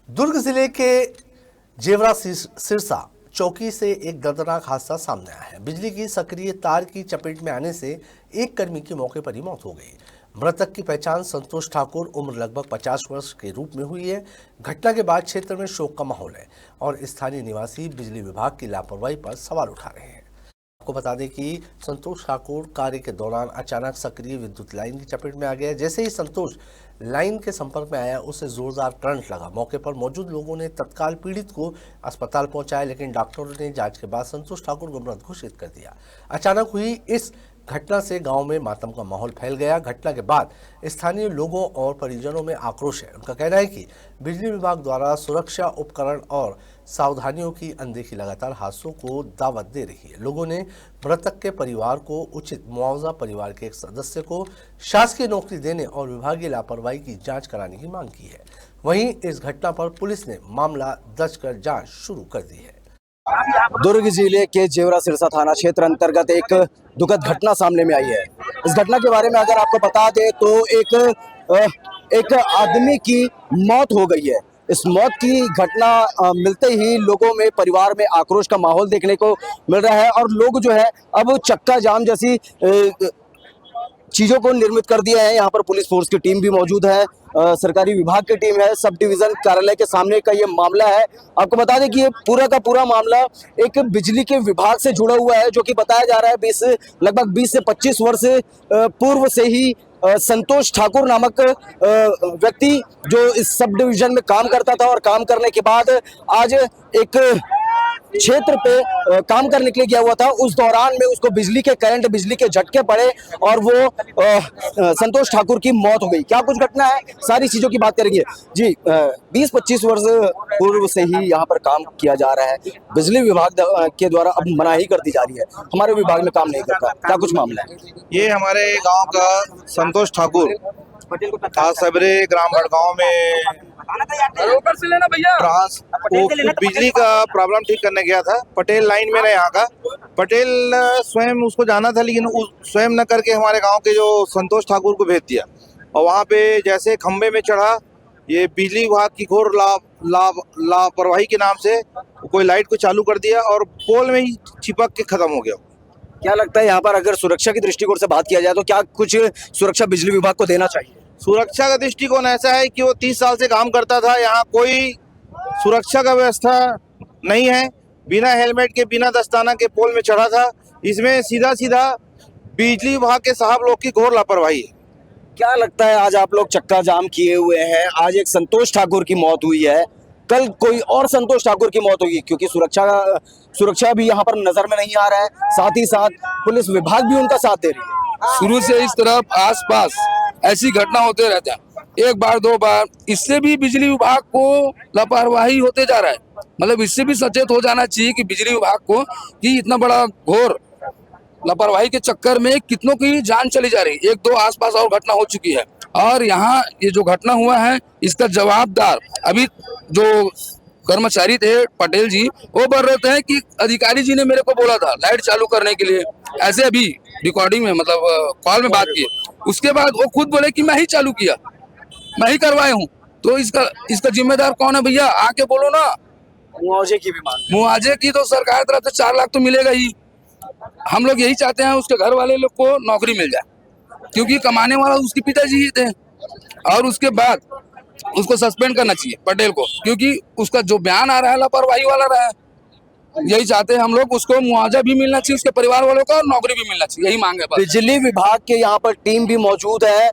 दुर्ग जिले के जेवरा सिरसा चौकी से एक दर्दनाक हादसा सामने आया है। बिजली की सक्रिय तार की चपेट में आने से एक कर्मी की मौके पर ही मौत हो गई। मृतक की पहचान संतोष ठाकुर उम्र लगभग 50 वर्ष के रूप में हुई है। घटना के बाद क्षेत्र में शोक का माहौल है और स्थानीय निवासी बिजली विभाग की लापरवाही पर सवाल उठा रहे हैं। आपको बता दें कि संतोष ठाकुर कार्य के दौरान अचानक सक्रिय विद्युत लाइन की चपेट में आ गया। जैसे ही संतोष लाइन के संपर्क में आया, उसे जोरदार करंट लगा। मौके पर मौजूद लोगों ने तत्काल पीड़ित को अस्पताल पहुंचाया, लेकिन डॉक्टरों ने जांच के बाद संतोष ठाकुर को मृत घोषित कर दिया। अचानक हुई इस घटना से गांव में मातम का माहौल फैल गया। घटना के बाद स्थानीय लोगों और परिजनों में आक्रोश है। उनका कहना है कि बिजली विभाग द्वारा सुरक्षा उपकरण और सावधानियों की अनदेखी लगातार हादसों को दावत दे रही है। लोगों ने मृतक के परिवार को उचित मुआवजा, परिवार के एक सदस्य को शासकीय नौकरी देने और विभागीय लापरवाही की जांच कराने की मांग की है। वहीं इस घटना पर पुलिस ने मामला दर्ज कर जांच शुरू कर दी है। दुर्ग जिले के जेवरा सिरसा थाना क्षेत्र अंतर्गत एक दुखद घटना सामने में आई है। इस घटना के बारे में अगर आपको बता दें तो एक आदमी की मौत हो गई है। इस मौत की घटना मिलते ही लोगों में, परिवार में आक्रोश का माहौल देखने को मिल रहा है और लोग जो है अब चक्का जाम जैसी चीजों को निर्मित कर दिया है। यहाँ पर पुलिस फोर्स की टीम भी मौजूद है, सरकारी विभाग की टीम है। सब डिवीजन कार्यालय के सामने का ये मामला है। आपको बता दें कि ये पूरा का पूरा मामला एक बिजली के विभाग से जुड़ा हुआ है, जो कि बताया जा रहा है लगभग 20 से 25 वर्ष पूर्व से ही संतोष ठाकुर नामक व्यक्ति जो इस सब डिवीजन में काम करता था और काम करने के बाद आज एक क्षेत्र पे काम करने के लिए गया हुआ था। उस दौरान में उसको बिजली के झटके पड़े और वो संतोष ठाकुर की मौत हो गई। क्या कुछ घटना है, सारी चीजों की बात करेंगे जी। 20-25 वर्ष पूर्व से ही यहाँ पर काम किया जा रहा है। बिजली विभाग के द्वारा अब मनाही कर दी जा रही है, हमारे विभाग में काम नहीं करता। क्या कुछ मामला है? ये हमारे गांव का संतोष ठाकुर आज सवेरे ग्राम भड़गांव में वो बिजली का प्रॉब्लम ठीक करने गया था। पटेल लाइन में यहाँ का पटेल स्वयं उसको जाना था, लेकिन स्वयं न करके हमारे गांव के जो संतोष ठाकुर को भेज दिया। और वहाँ पे जैसे खंबे में चढ़ा, ये बिजली विभाग की घोर लापरवाही के नाम से कोई लाइट को चालू कर दिया और पोल में ही चिपक के खत्म हो गया। क्या लगता है यहाँ पर अगर सुरक्षा की दृष्टिकोण से बात किया जाए तो क्या कुछ सुरक्षा बिजली विभाग को देना चाहिए? सुरक्षा का दृष्टिकोण ऐसा है कि वो 30 साल से काम करता था। यहाँ कोई सुरक्षा का व्यवस्था नहीं है। बिना हेलमेट के, बिना दस्ताना के पोल में चढ़ा था। इसमें सीधा सीधा बिजली विभाग के साहब लोग की घोर लापरवाही है। क्या लगता है आज आप लोग चक्का जाम किए हुए हैं, आज एक संतोष ठाकुर की मौत हुई है, कल कोई और संतोष ठाकुर की मौत होगी, क्योंकि सुरक्षा भी यहाँ पर नजर में नहीं आ रहा है, साथ ही साथ पुलिस विभाग भी उनका साथ दे रही है। शुरू से इस तरफ आसपास ऐसी घटना होते रहता है, एक बार दो बार। इससे भी बिजली विभाग को लापरवाही होते जा रहा है। मतलब इससे भी सचेत हो जाना चाहिए कि बिजली विभाग को कि इतना बड़ा घोर लापरवाही के चक्कर में कितनों की जान चली जा रही है। एक दो आसपास और घटना हो चुकी है और यहाँ ये जो घटना हुआ है इसका जवाबदार अभी जो कर्मचारी थे पटेल जी, वो बोल रहे थे कि अधिकारी जी ने मेरे को बोला था लाइट चालू करने के लिए। ऐसे अभी रिकॉर्डिंग में, मतलब कॉल में बात की। उसके बाद वो खुद बोले कि मैं ही चालू किया, मैं ही करवाया हूँ। तो इसका जिम्मेदार कौन है भैया? आके बोलो ना। मुआवजे की भी मांग, मुआवजे की तो सरकार तरफ से 4 लाख तो मिलेगा ही। हम लोग यही चाहते हैं उसके घर वाले लोग को नौकरी मिल जाए, क्योंकि कमाने वाला उसके पिताजी ही थे। और उसके बाद उसको सस्पेंड करना चाहिए पटेल को, क्योंकि उसका जो बयान आ रहा है लापरवाही वाला रहा है। यही चाहते हैं हम लोग, उसको मुआवजा भी मिलना चाहिए उसके परिवार वालों को और नौकरी भी मिलना चाहिए, यही मांग है। बिजली विभाग के यहाँ पर टीम भी मौजूद है,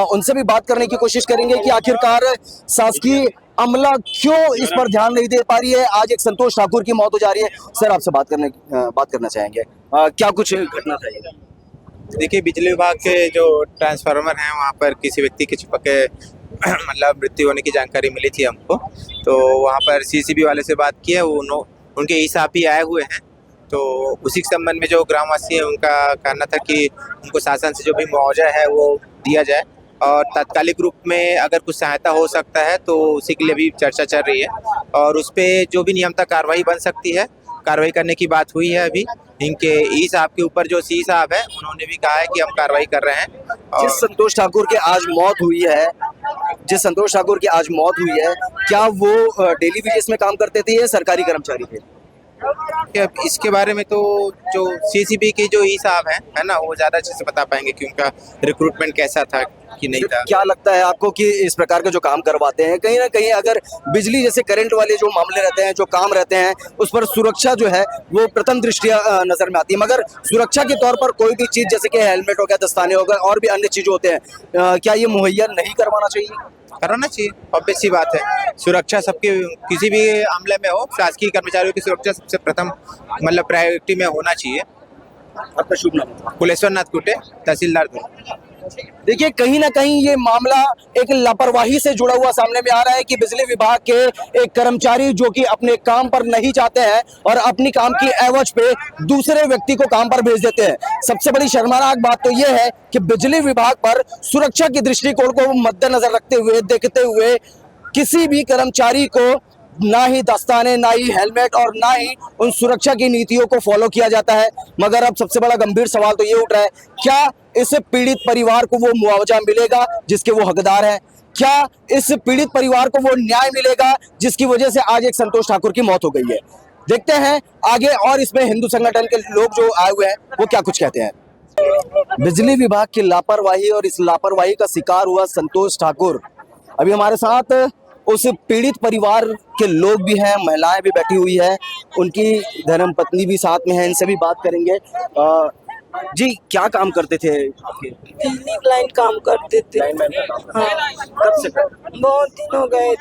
उनसे भी बात करने की कोशिश करेंगे कि आखिरकार शासकीय अमला क्यों इस पर ध्यान नहीं दे पा रही है। आज एक संतोष ठाकुर की मौत हो जा रही है। सर, आपसे बात करना चाहेंगे, क्या कुछ घटना था? देखिए, बिजली विभाग के जो ट्रांसफार्मर हैं वहाँ पर किसी व्यक्ति के चिपक के मतलब मृत्यु होने की जानकारी मिली थी हमको। तो वहाँ पर सीसीबी वाले से बात की है, वो उनके हिसाब ही आए हुए हैं। तो उसी के संबंध में जो ग्रामवासी है उनका कहना था कि उनको शासन से जो भी मुआवजा है वो दिया जाए और तात्कालिक रूप में अगर कुछ सहायता हो सकता है तो उसी के लिए भी चर्चा चल रही है। और उस पर जो भी नियमतः कार्रवाई बन सकती है, कार्रवाई करने की बात हुई है। अभी इनके ई साहब के ऊपर जो सी साहब है उन्होंने भी कहा है कि हम कार्रवाई कर रहे हैं जिस संतोष ठाकुर की आज मौत हुई है, क्या वो डेली वेजेस में काम करते थे या सरकारी कर्मचारी थे? अब इसके बारे में तो जो सीसीबी के जो ई साहब हैं, है ना, वो ज़्यादा अच्छे से बता पाएंगे कि उनका रिक्रूटमेंट कैसा था कि नहीं था। क्या लगता है आपको कि इस प्रकार के जो काम करवाते हैं, कहीं ना कहीं अगर बिजली जैसे करंट वाले जो मामले रहते हैं, जो काम रहते हैं, उस पर सुरक्षा जो है वो प्रथम दृष्टिया नजर में आती है, मगर सुरक्षा के तौर पर कोई भी चीज जैसे कि हेलमेट हो गया, दस्ताने हो गए और भी अन्य चीजें होते हैं, क्या ये मुहैया नहीं करवाना चाहिए? कराना चाहिए, ऑब्वियस सी बात है। सुरक्षा सबके किसी भी मामले में हो, शासकीय कर्मचारियों की सुरक्षा सबसे प्रथम मतलब प्रायोरिटी में होना चाहिए। आपका शुभ नाम? कुलेश्वर नाथ कुटे, तहसीलदार दुर्ग। देखिए, कहीं ना कहीं ये मामला एक लापरवाही से जुड़ा हुआ सामने में आ रहा है कि बिजली विभाग के एक कर्मचारी जो कि अपने काम पर नहीं जाते हैं और अपनी काम की एवज पे दूसरे व्यक्ति को काम पर भेज देते हैं। सबसे बड़ी शर्मनाक बात तो ये है कि बिजली विभाग पर सुरक्षा की दृष्टिकोण को मद्देनजर रखते हुए, देखते हुए किसी भी कर्मचारी को ना ही दस्ताने, ना ही हेलमेट और ना ही उन सुरक्षा की नीतियों को फॉलो किया जाता है। मगर अब सबसे बड़ा गंभीर सवाल तो ये उठ रहा है, क्या इस पीड़ित परिवार को वो मुआवजा मिलेगा जिसके वो हकदार हैं? क्या इस पीड़ित परिवार को वो न्याय मिलेगा जिसकी वजह से आज एक संतोष ठाकुर की मौत हो गई है? देखते हैं आगे, और इसमें हिंदू संगठन के लोग जो आए हुए हैं वो क्या कुछ कहते हैं। बिजली विभाग की लापरवाही और इस लापरवाही का शिकार हुआ संतोष ठाकुर। अभी हमारे साथ उस पीड़ित परिवार के लोग भी हैं, महिलाएं भी बैठी हुई है, उनकी धर्मपत्नी भी साथ में है, इनसे भी बात करेंगे। जी, क्या काम करते थे आपके? बिजली लाइन काम करते थे। लाइनमैन का काम? हाँ, कब से कर? बहुत दिन हो गए,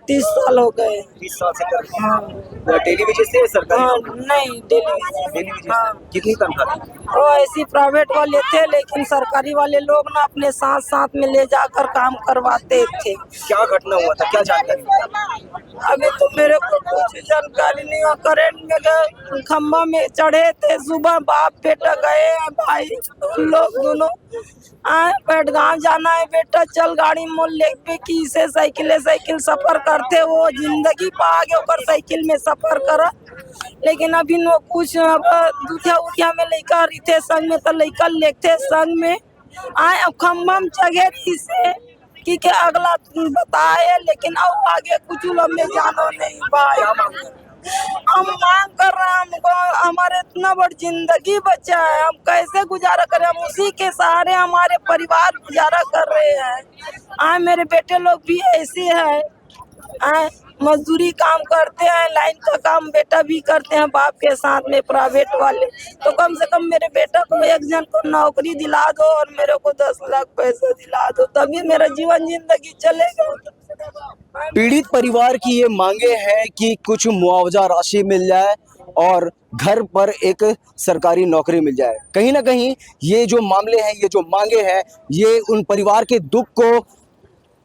30 साल हो गए। 30 साल से कर? हाँ, डेली वेजेस से सरकारी? हाँ, नहीं डेली। Daily wages. हाँ, कितनी तनख्वाह थी? वो ऐसी प्राइवेट वाले थे, लेकिन सरकारी वाले लोग ना अपने साथ साथ में ले जाकर काम करवाते थे। क्या घटना हुआ था, क्या जानकारी? अभी तो मेरे को कुछ जानकारी नहीं हुआ। करंट में गए, खम्भा में चढ़े थे, सुबह बाप बेटा गए हैं, भाई लोग दोनों आए, पेटगांव जाना है बेटा, चल गाड़ी मोल लेके की से साइकिल सफर करते, वो जिंदगी पा आगे ओकर साइकिल में सफर कर। लेकिन अभी नो कुछ दुखिया उठिया में लइका रहीथे संग में, तो लइका लेते संग में आए, अब खम्भा में चढ़े से कि के अगला बताए, लेकिन अब आगे कुछ हमें जानो नहीं भाई। हम मांग कर रहे हैं, हमको हमारे इतना बड़ी जिंदगी बचा है, हम कैसे गुजारा करें? हम उसी के सहारे हमारे परिवार गुजारा कर रहे हैं। मेरे बेटे लोग भी ऐसे हैं, मजदूरी काम करते हैं, लाइन का काम बेटा भी करते हैं बाप के साथ में, प्राइवेट वाले। तो कम से कम मेरे बेटा को एक जन को नौकरी दिला दो और मेरे को 10 लाख पैसा दिला दो, तभी मेरा जीवन जिंदगी चलेगा। पीड़ित परिवार की ये मांगे हैं कि कुछ मुआवजा राशि मिल जाए और घर पर एक सरकारी नौकरी मिल जाए। कहीं ना कहीं ये जो मामले हैं, ये जो मांगे हैं, ये उन परिवार के दुख को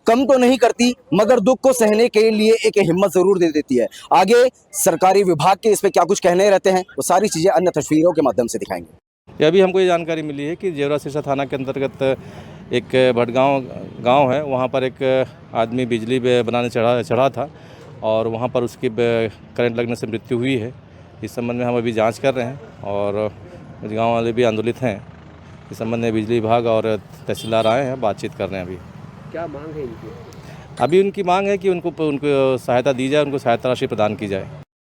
कम तो नहीं करती, मगर दुख को सहने के लिए एक हिम्मत जरूर दे देती है। आगे सरकारी विभाग के इस पे क्या कुछ कहने रहते हैं, वो सारी चीजें अन्य तस्वीरों के माध्यम से दिखाएंगे। अभी हमको ये जानकारी मिली है कि जेवरा सिरसा थाना के अंतर्गत एक भटगांव गांव है, वहां पर एक आदमी बिजली बनाने चढ़ा था और वहां पर उसकी करंट लगने से मृत्यु हुई है। इस संबंध में हम अभी जांच कर रहे हैं और गांव वाले भी आंदोलित हैं। इस संबंध में बिजली विभाग और तहसीलदार आए हैं, बातचीत कर रहे हैं। अभी क्या मांग है इनकी? अभी उनकी मांग है कि उनको सहायता दी जाए, उनको सहायता राशि प्रदान की जाए।